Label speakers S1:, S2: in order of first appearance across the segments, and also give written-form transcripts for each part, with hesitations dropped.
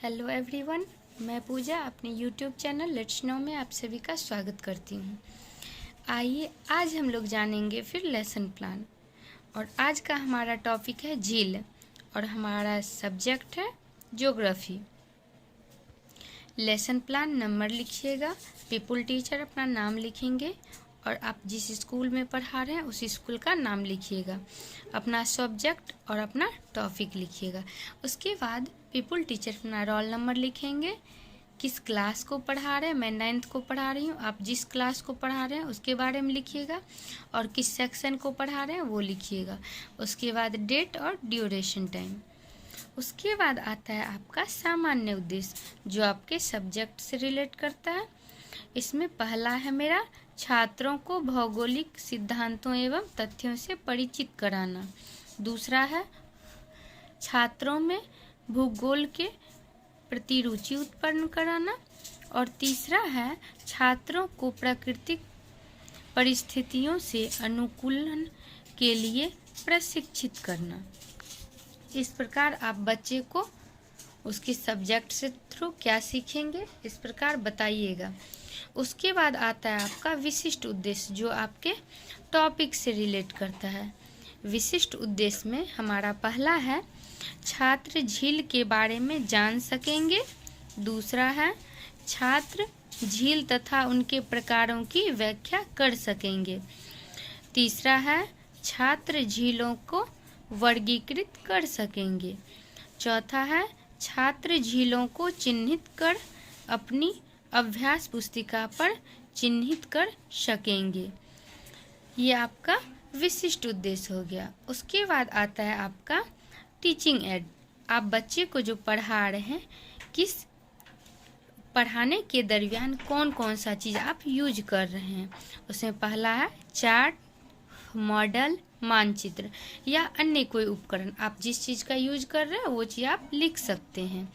S1: Hello everyone, मैं पूजा अपने YouTube channel let's no में आप सभी का स्वागत करती हूँ। आइए आज हम लोग जानेंगे फिर लेसन प्लान। और आज का हमारा टॉपिक है झील और हमारा सब्जेक्ट है ज्योग्राफी। लेसन प्लान नंबर लिखिएगा, पीपल टीचर अपना नाम लिखेंगे और आप जिस स्कूल में पढ़ा रहे हैं उस स्कूल का नाम लिखिएगा, अपना सब्जेक्ट और अपना टॉपिक लिखिएगा। उसके बाद पीपल टीचर अपना रोल नंबर लिखेंगे, किस क्लास को पढ़ा रहे हैं। मैं 9th को पढ़ा रही हूँ, आप जिस क्लास को पढ़ा रहे हैं उसके बारे में लिखिएगा और किस सेक्शन को पढ़ा रहे हैं वो लिखिएगा। उसके बाद डेट और ड्यूरेशन टाइम। उसके बाद आता है आपका सामान्य उद्देश्य जो आपके सब्जेक्ट से रिलेट करता है। इसमें पहला है मेरा छात्रों को भौगोलिक सिद्धांतों एवं तथ्यों से परिचित कराना। दूसरा है छात्रों में भूगोल के प्रति रुचि उत्पन्न कराना। और तीसरा है छात्रों को प्राकृतिक परिस्थितियों से अनुकूलन के लिए प्रशिक्षित करना। इस प्रकार आप बच्चे को उसके सब्जेक्ट से थ्रू क्या सीखेंगे इस प्रकार बताइएगा। उसके बाद आता है आपका विशिष्ट उद्देश्य जो आपके टॉपिक से रिलेट करता है। विशिष्ट उद्देश्य में हमारा पहला है छात्र झील के बारे में जान सकेंगे। दूसरा है छात्र झील तथा उनके प्रकारों की व्याख्या कर सकेंगे। तीसरा है छात्र झीलों को वर्गीकृत कर सकेंगे। चौथा है छात्र झीलों को चिन्हित कर अपनी अभ्यास पुस्तिका पर चिन्हित कर सकेंगे। ये आपका विशिष्ट उद्देश्य हो गया। उसके बाद आता है आपका टीचिंग एड। आप बच्चे को जो पढ़ा रहे हैं किस पढ़ाने के दरमियान कौन कौन सा चीज़ आप यूज कर रहे हैं। उसमें पहला है चार्ट, मॉडल, मानचित्र या अन्य कोई उपकरण। आप जिस चीज़ का यूज कर रहे हैं वो चीज़ आप लिख सकते हैं।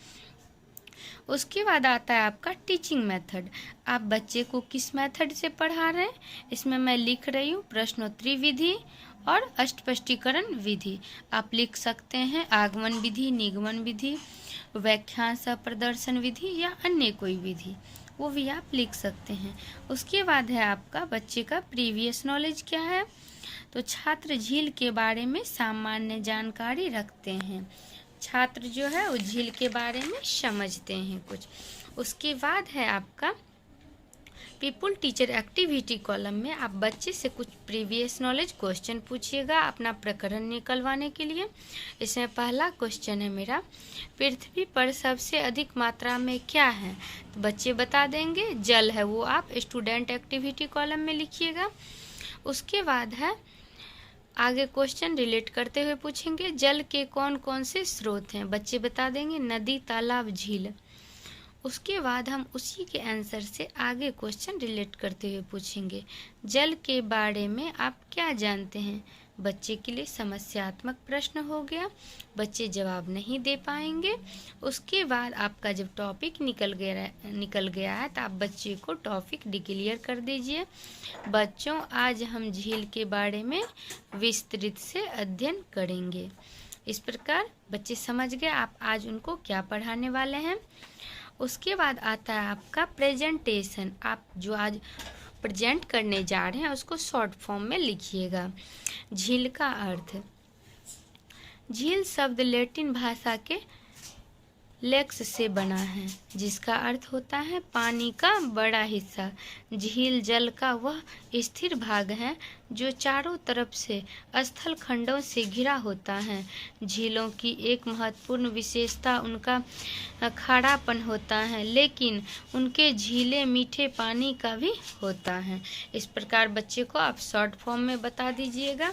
S1: उसके बाद आता है आपका टीचिंग मेथड। आप बच्चे को किस मेथड से पढ़ा रहे हैं। इसमें मैं लिख रही हूँ प्रश्नोत्तरी विधि और अस्पष्टीकरण विधि। आप लिख सकते हैं आगमन विधि, निगमन विधि, व्याख्यान प्रदर्शन विधि या अन्य कोई विधि, वो भी आप लिख सकते हैं। उसके बाद है आपका बच्चे का प्रीवियस नॉलेज क्या है। तो छात्र झील के बारे में सामान्य जानकारी रखते हैं। छात्र जो है वो झील के बारे में समझते हैं कुछ। उसके बाद है आपका पीपल टीचर एक्टिविटी कॉलम में आप बच्चे से कुछ प्रीवियस नॉलेज क्वेश्चन पूछिएगा अपना प्रकरण निकलवाने के लिए। इसमें पहला क्वेश्चन है मेरा पृथ्वी पर सबसे अधिक मात्रा में क्या है। तो बच्चे बता देंगे जल है, वो आप स्टूडेंट एक्टिविटी कॉलम में लिखिएगा। उसके बाद है आगे क्वेश्चन रिलेट करते हुए पूछेंगे जल के कौन कौन से स्रोत हैं। बच्चे बता देंगे नदी, तालाब, झील। उसके बाद हम उसी के आंसर से आगे क्वेश्चन रिलेट करते हुए पूछेंगे जल के बारे में आप क्या जानते हैं। बच्चे के लिए समस्यात्मक प्रश्न हो गया, बच्चे जवाब नहीं दे पाएंगे। उसके बाद आपका जब टॉपिक निकल गया है तो आप बच्चे को टॉपिक डिक्लेयर कर दीजिए। बच्चों आज हम झील के बारे में विस्तृत से अध्ययन करेंगे। इस प्रकार बच्चे समझ गए आप आज उनको क्या पढ़ाने वाले हैं। उसके बाद आता है आपका प्रेजेंटेशन। आप जो आज प्रेजेंट करने जा रहे हैं उसको शॉर्ट फॉर्म में लिखिएगा। झील का अर्थ। झील शब्द लैटिन भाषा के लेक्स से बना है जिसका अर्थ होता है पानी का बड़ा हिस्सा। झील जल का वह स्थिर भाग है जो चारों तरफ से स्थल खंडों से घिरा होता है। झीलों की एक महत्वपूर्ण विशेषता उनका खारापन होता है, लेकिन उनके झीलें मीठे पानी का भी होता है। इस प्रकार बच्चे को आप शॉर्ट फॉर्म में बता दीजिएगा।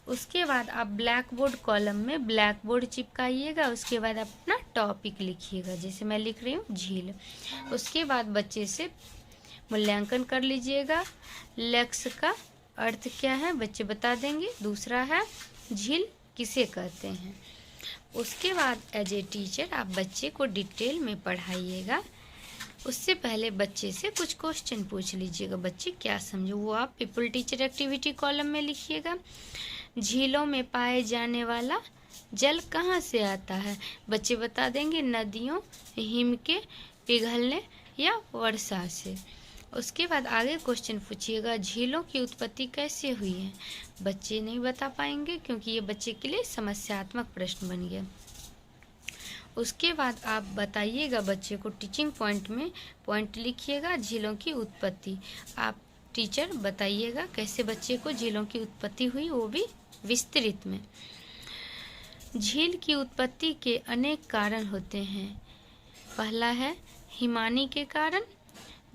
S1: उसके बाद आप ब्लैक बोर्ड कॉलम में ब्लैक बोर्ड चिपकाइएगा। उसके बाद आप अपना टॉपिक लिखिएगा, जैसे मैं लिख रही हूँ झील। उसके बाद बच्चे से मूल्यांकन कर लीजिएगा। लेक्स का अर्थ क्या है बच्चे बता देंगे। दूसरा है झील किसे कहते हैं। उसके बाद एज ए टीचर आप बच्चे को डिटेल में पढ़ाइएगा। उससे पहले बच्चे से कुछ क्वेश्चन पूछ लीजिएगा, बच्चे क्या समझो वो आप पीपल टीचर एक्टिविटी कॉलम में लिखिएगा। झीलों में पाए जाने वाला जल कहाँ से आता है? बच्चे बता देंगे नदियों, हिम के पिघलने या वर्षा से। उसके बाद आगे क्वेश्चन पूछिएगा, झीलों की उत्पत्ति कैसे हुई है? बच्चे नहीं बता पाएंगे क्योंकि ये बच्चे के लिए समस्यात्मक प्रश्न बन गया। उसके बाद आप बताइएगा बच्चे को टीचिंग पॉइंट में पॉइंट लिखिएगा झीलों की उत्पत्ति। आप टीचर बताइएगा कैसे बच्चे को झीलों की उत्पत्ति हुई, वो भी विस्तृत में। झील की उत्पत्ति के अनेक कारण होते हैं। पहला है हिमानी के कारण।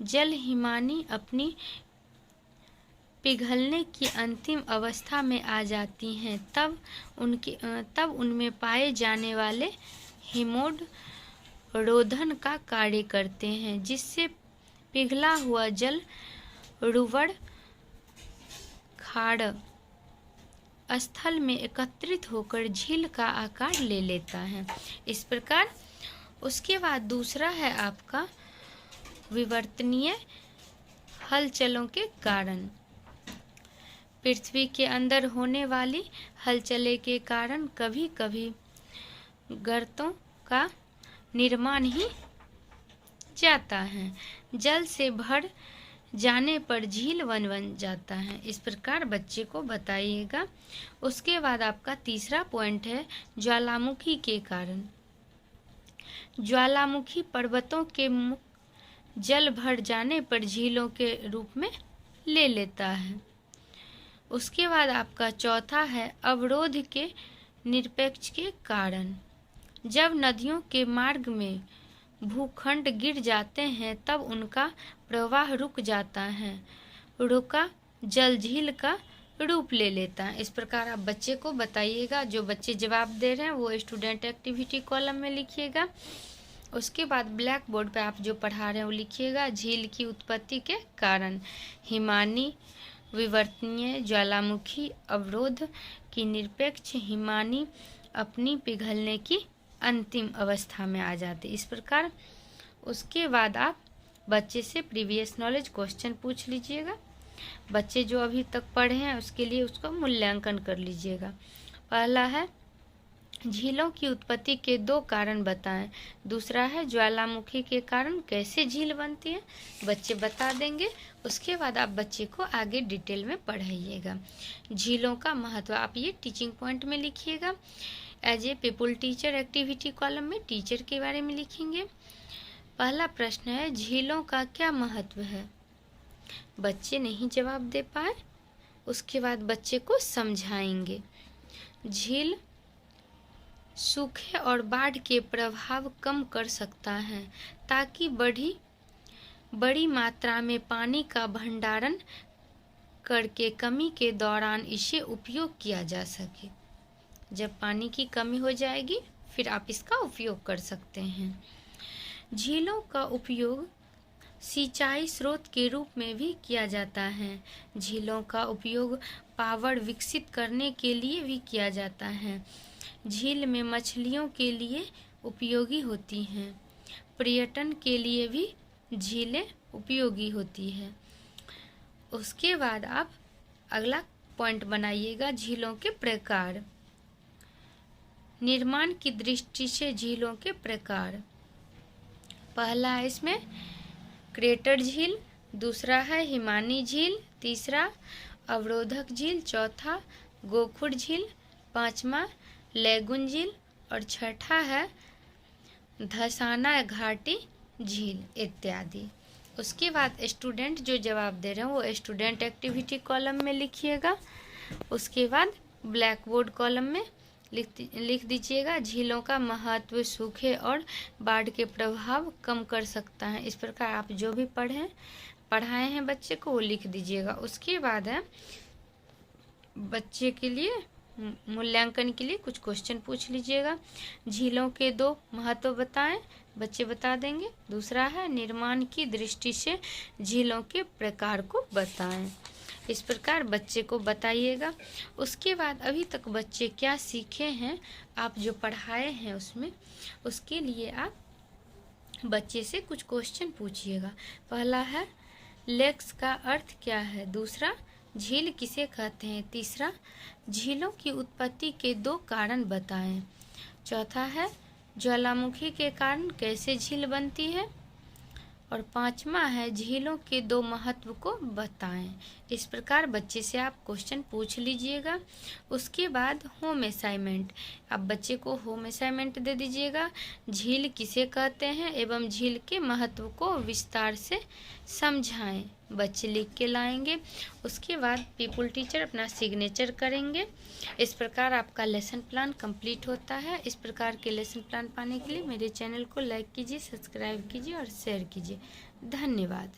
S1: जल हिमानी अपनी पिघलने की अंतिम अवस्था में आ जाती हैं, तब उनमें पाए जाने वाले हिमोड रोधन का कार्य करते हैं, जिससे पिघला हुआ जल रुवड़ खाड़ स्थल में एकत्रित होकर झील का आकार ले लेता है। इस प्रकार उसके बाद दूसरा है आपका विवर्तनीय हलचलों के कारण। पृथ्वी के अंदर होने वाली हलचलें के कारण कभी कभी गर्तों का निर्माण ही जाता है। जल से भर जाने पर झील बन जाता है। इस प्रकार बच्चे को बताइएगा। उसके बाद आपका तीसरा पॉइंट है ज्वालामुखी के कारण। ज्वालामुखी पर्वतों के मुख जल भर जाने पर झीलों के रूप में ले लेता है। उसके बाद आपका चौथा है अवरोध के निरपेक्ष के कारण। जब नदियों के मार्ग में भूखंड गिर जाते हैं तब उनका प्रवाह रुक जाता है। रुका जल झील का रूप ले लेता है। इस प्रकार आप बच्चे को बताइएगा। जो बच्चे जवाब दे रहे हैं वो स्टूडेंट एक्टिविटी कॉलम में लिखिएगा। उसके बाद ब्लैक बोर्ड पे आप जो पढ़ा रहे हैं वो लिखिएगा। झील की उत्पत्ति के कारण हिमानी, विवर्तनीय, ज्वालामुखी, अवरोध की निरपेक्ष, हिमानी अपनी पिघलने की अंतिम अवस्था में आ जाते। इस प्रकार उसके बाद आप बच्चे से प्रीवियस नॉलेज क्वेश्चन पूछ लीजिएगा। बच्चे जो अभी तक पढ़े हैं उसके लिए उसका मूल्यांकन कर लीजिएगा। पहला है झीलों की उत्पत्ति के 2 कारण बताएं। दूसरा है ज्वालामुखी के कारण कैसे झील बनती है, बच्चे बता देंगे। उसके बाद आप बच्चे को आगे डिटेल में पढ़ाइएगा। झीलों का महत्व आप ये टीचिंग पॉइंट में लिखिएगा। As a pupil teacher activity column में टीचर के बारे में लिखेंगे। पहला प्रश्न है झीलों का क्या महत्व है? बच्चे नहीं जवाब दे पाए, उसके बाद बच्चे को समझाएंगे। झील सूखे और बाढ़ के प्रभाव कम कर सकता है ताकि बड़ी मात्रा में पानी का भंडारण करके कमी के दौरान इसे उपयोग किया जा सके। जब पानी की कमी हो जाएगी फिर आप इसका उपयोग कर सकते हैं। झीलों का उपयोग सिंचाई स्रोत के रूप में भी किया जाता है। झीलों का उपयोग पावर विकसित करने के लिए भी किया जाता है। झील में मछलियों के लिए उपयोगी होती हैं। पर्यटन के लिए भी झीलें उपयोगी होती है। उसके बाद आप अगला पॉइंट बनाइएगा झीलों के प्रकार। निर्माण की दृष्टि से झीलों के प्रकार। पहला है इसमें क्रेटर झील, दूसरा है हिमानी झील, तीसरा अवरोधक झील, चौथा गोखुर झील, पांचवा लेगुन झील और छठा है धसाना घाटी झील इत्यादि। उसके बाद स्टूडेंट जो जवाब दे रहे हैं वो स्टूडेंट एक्टिविटी कॉलम में लिखिएगा। उसके बाद ब्लैक बोर्ड कॉलम में लिख दीजिएगा झीलों का महत्व सूखे और बाढ़ के प्रभाव कम कर सकता है। इस प्रकार आप जो भी पढ़ाए हैं बच्चे को वो लिख दीजिएगा। उसके बाद है बच्चे के लिए मूल्यांकन के लिए कुछ क्वेश्चन पूछ लीजिएगा। झीलों के 2 महत्व बताएं, बच्चे बता देंगे। दूसरा है निर्माण की दृष्टि से झीलों के प्रकार को बताएं। इस प्रकार बच्चे को बताइएगा। उसके बाद अभी तक बच्चे क्या सीखे हैं आप जो पढ़ाए हैं उसमें, उसके लिए आप बच्चे से कुछ क्वेश्चन पूछिएगा। पहला है लेक्स का अर्थ क्या है, दूसरा झील किसे कहते हैं। तीसरा, झीलों की उत्पत्ति के 2 कारण बताएं। चौथा है, ज्वालामुखी के कारण कैसे झील बनती है। और 5वां है, झीलों के 2 महत्व को बताएं। इस प्रकार बच्चे से आप क्वेश्चन पूछ लीजिएगा। उसके बाद होम असाइनमेंट, आप बच्चे को होम असाइनमेंट दे दीजिएगा। झील किसे कहते हैं एवं झील के महत्व को विस्तार से समझाएं। बच्चे लिख के लाएंगे। उसके बाद पीपुल टीचर अपना सिग्नेचर करेंगे। इस प्रकार आपका लेसन प्लान कंप्लीट होता है। इस प्रकार के लेसन प्लान पाने के लिए मेरे चैनल को लाइक कीजिए, सब्सक्राइब कीजिए और शेयर कीजिए। धन्यवाद।